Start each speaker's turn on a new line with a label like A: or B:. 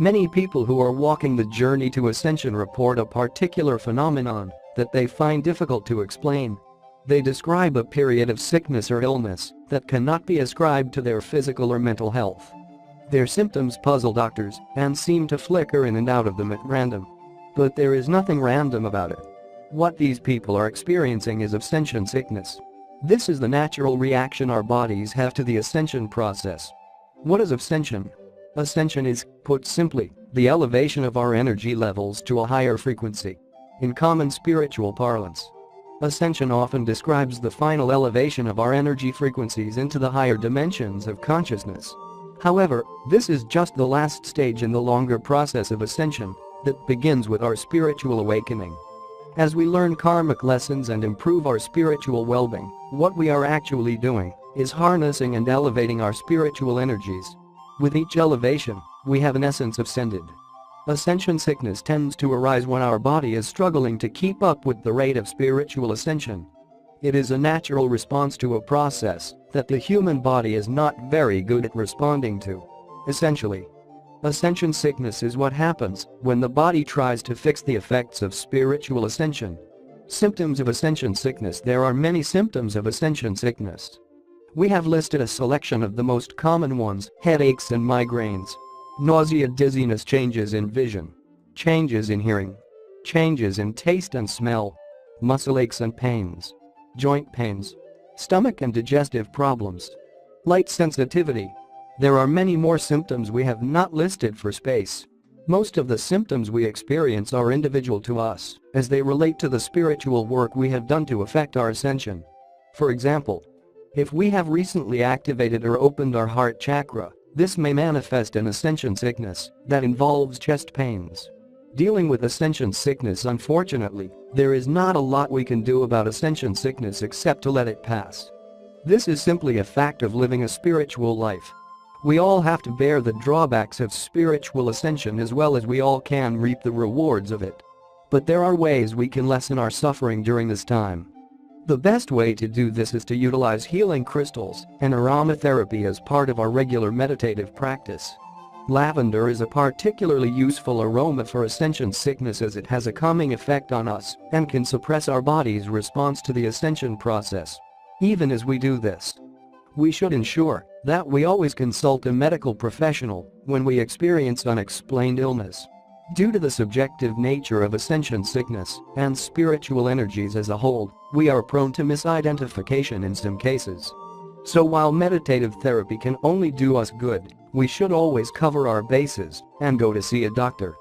A: Many people who are walking the journey to ascension report a particular phenomenon that they find difficult to explain. They describe a period of sickness or illness that cannot be ascribed to their physical or mental health. Their symptoms puzzle doctors and seem to flicker in and out of them at random. But there is nothing random about it. What these people are experiencing is ascension sickness. This is the natural reaction our bodies have to the ascension process. What is ascension? Ascension is, put simply, the elevation of our energy levels to a higher frequency. In common spiritual parlance, ascension often describes the final elevation of our energy frequencies into the higher dimensions of consciousness. However, this is just the last stage in the longer process of ascension that begins with our spiritual awakening. As we learn karmic lessons and improve our spiritual well-being, what we are actually doing is harnessing and elevating our spiritual energies. With each elevation, we have in essence ascended. Ascension sickness tends to arise when our body is struggling to keep up with the rate of spiritual ascension. It is a natural response to a process that the human body is not very good at responding to. Essentially, ascension sickness is what happens when the body tries to fix the effects of spiritual ascension. Symptoms of ascension sickness. There are many symptoms of ascension sickness. We have listed a selection of the most common ones: headaches and migraines, nausea, dizziness, changes in vision, changes in hearing, changes in taste and smell, muscle aches and pains, joint pains, stomach and digestive problems, light sensitivity. There are many more symptoms we have not listed for space. Most of the symptoms we experience are individual to us, as they relate to the spiritual work we have done to affect our ascension. For example, if we have recently activated or opened our heart chakra, this may manifest in ascension sickness that involves chest pains. Dealing with ascension sickness, unfortunately, there is not a lot we can do about ascension sickness except to let it pass. This is simply a fact of living a spiritual life. We all have to bear the drawbacks of spiritual ascension as well as we all can reap the rewards of it. But there are ways we can lessen our suffering during this time. The best way to do this is to utilize healing crystals and aromatherapy as part of our regular meditative practice. Lavender is a particularly useful aroma for ascension sickness as it has a calming effect on us and can suppress our body's response to the ascension process. Even as we do this, we should ensure that we always consult a medical professional when we experience unexplained illness. Due to the subjective nature of ascension sickness and spiritual energies as a whole, we are prone to misidentification in some cases. So while meditative therapy can only do us good, we should always cover our bases and go to see a doctor.